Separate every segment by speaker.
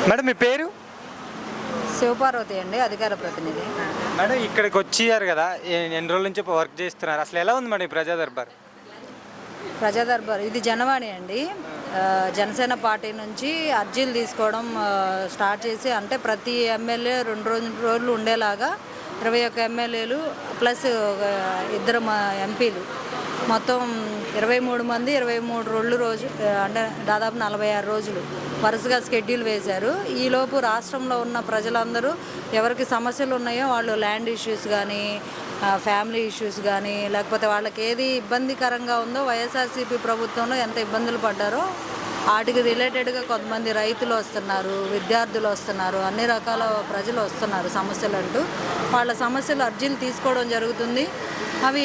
Speaker 1: Madam మీ పేరు?
Speaker 2: శివపార్వతి అండి, అధికార ప్రతినిధి.
Speaker 1: మేడం ఇక్కడికి వచ్చారు కదా, ఎన్ని రోజుల నుంచి వర్క్ చేస్తున్నారు? అసలు ఎలా ఉంది మేడం ఈ ప్రజా దర్బార్?
Speaker 2: ప్రజా దర్బార్ ఇది జనవాణి అండి. జనసేన పార్టీ నుంచి అర్జీలు తీసుకోవడం స్టార్ట్ చేసి, అంటే ప్రతి ఎమ్మెల్యే రెండు రోజులు ఉండేలాగా 21 ఎమ్మెల్యేలు ప్లస్ ఇద్దరు ఎంపీలు, మొత్తం 23 మంది 23 రోజు, అంటే దాదాపు 46 రోజులు వరుసగా షెడ్యూల్ వేశారు. ఈలోపు రాష్ట్రంలో ఉన్న ప్రజలందరూ ఎవరికి సమస్యలు ఉన్నాయో వాళ్ళు ల్యాండ్ ఇష్యూస్ కానీ, ఫ్యామిలీ ఇష్యూస్ కానీ, లేకపోతే వాళ్ళకి ఏది ఇబ్బందికరంగా ఉందో, వైఎస్ఆర్సీపీ ప్రభుత్వంలో ఎంత ఇబ్బందులు పడ్డారో వాటికి రిలేటెడ్గా కొంతమంది రైతులు వస్తున్నారు, విద్యార్థులు వస్తున్నారు, అన్ని రకాల ప్రజలు వస్తున్నారు సమస్యలు అంటూ. వాళ్ళ సమస్యలు అర్జీలు తీసుకోవడం జరుగుతుంది. అవి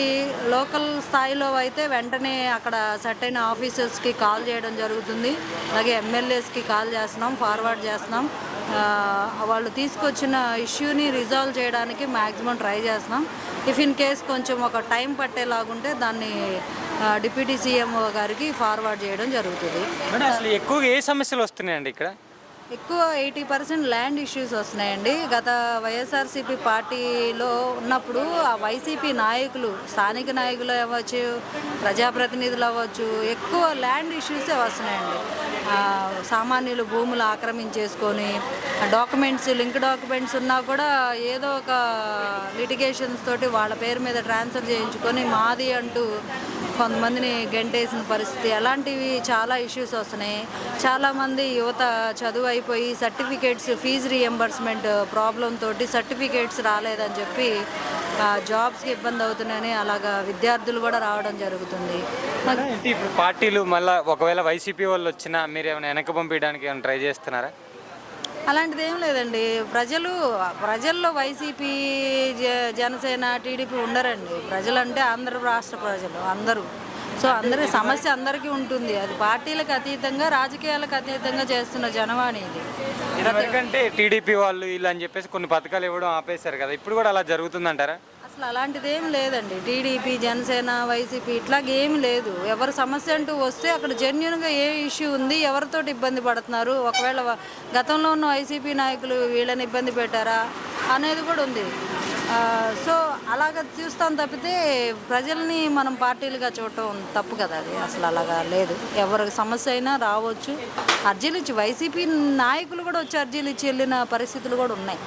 Speaker 2: లోకల్ స్థాయిలో అయితే వెంటనే అక్కడ సెట్ అయిన ఆఫీసర్స్కి కాల్ చేయడం జరుగుతుంది. అలాగే ఎమ్మెల్యేస్కి కాల్ చేస్తున్నాం, ఫార్వర్డ్ చేస్తున్నాం. వాళ్ళు తీసుకొచ్చిన ఇష్యూని రిజాల్వ్ చేయడానికి మ్యాక్సిమం ట్రై చేస్తున్నాం. ఇఫ్ ఇన్ కేస్ కొంచెం ఒక టైం పట్టేలాగుంటే దాన్ని డిప్యూటీ సీఎం గారికి ఫార్వర్డ్ చేయడం జరుగుతుంది.
Speaker 1: అసలు ఎక్కువగా ఏ సమస్యలు వస్తున్నాయండి ఇక్కడ?
Speaker 2: ఎక్కువ 80% ల్యాండ్ ఇష్యూస్ వస్తున్నాయండి. గత వైఎస్ఆర్సీపీ పార్టీలో ఉన్నప్పుడు ఆ వైసీపీ నాయకులు, స్థానిక నాయకులు అవ్వచ్చు, ప్రజాప్రతినిధులు అవ్వచ్చు, ఎక్కువ ల్యాండ్ ఇష్యూసే వస్తున్నాయండి. సామాన్యులు భూములు ఆక్రమించేసుకొని లింక్ డాక్యుమెంట్స్ ఉన్నా కూడా ఏదో ఒక లిటిగేషన్స్ తోటి వాళ్ళ పేరు మీద ట్రాన్స్ఫర్ చేయించుకొని మాది అంటూ కొంతమందిని గెంటేసిన పరిస్థితి, అలాంటివి చాలా ఇష్యూస్ వస్తున్నాయి. చాలామంది యువత చదువు అయిపోయి సర్టిఫికేట్స్, ఫీజు రీఎంబర్స్మెంట్ ప్రాబ్లం తోటి సర్టిఫికేట్స్ రాలేదని చెప్పి జాబ్స్కి ఇబ్బంది అవుతున్నాయని అలాగా విద్యార్థులు కూడా రావడం జరుగుతుంది.
Speaker 1: ఇప్పుడు పార్టీలు మళ్ళీ ఒకవేళ వైసీపీ వాళ్ళు వచ్చినా మీరు ఏమైనా వెనక్కి పంపించడానికి ఏమైనా ట్రై చేస్తున్నారా?
Speaker 2: అలాంటిది ఏం లేదండి. ప్రజల్లో వైసీపీ, జనసేన, టీడీపీ ఉండరండి. ప్రజలంటే ఆంధ్ర రాష్ట్ర ప్రజలు అందరూ. సో అందరి సమస్య అందరికీ ఉంటుంది. అది పార్టీలకు అతీతంగా, రాజకీయాలకు అతీతంగా చేస్తున్న జనవాణి ఇది.
Speaker 1: ఎందుకంటే టీడీపీ వాళ్ళు వీళ్ళు అని చెప్పేసి కొన్ని పథకాలు ఇవ్వడం ఆపేశారు కదా, ఇప్పుడు కూడా అలా జరుగుతుందంటారా?
Speaker 2: అసలు అలాంటిది ఏం లేదండి. టీడీపీ, జనసేన, వైసీపీ ఇట్లాగేమి లేదు. ఎవరి సమస్య అంటూ వస్తే అక్కడ జెన్యున్గా ఏ ఇష్యూ ఉంది, ఎవరితో ఇబ్బంది పడుతున్నారు, ఒకవేళ గతంలో ఉన్న వైసీపీ నాయకులు వీళ్ళని ఇబ్బంది పెట్టారా అనేది కూడా ఉంది. సో అలాగ చూస్తాం తప్పితే ప్రజల్ని మనం పార్టీలుగా చూడటం తప్పు కదా. అది అసలు అలాగా లేదు. ఎవరికి సమస్య అయినా రావచ్చు, అర్జీలు ఇచ్చి, వైసీపీ నాయకులు కూడా వచ్చి అర్జీలు ఇచ్చి వెళ్ళిన పరిస్థితులు కూడా ఉన్నాయి.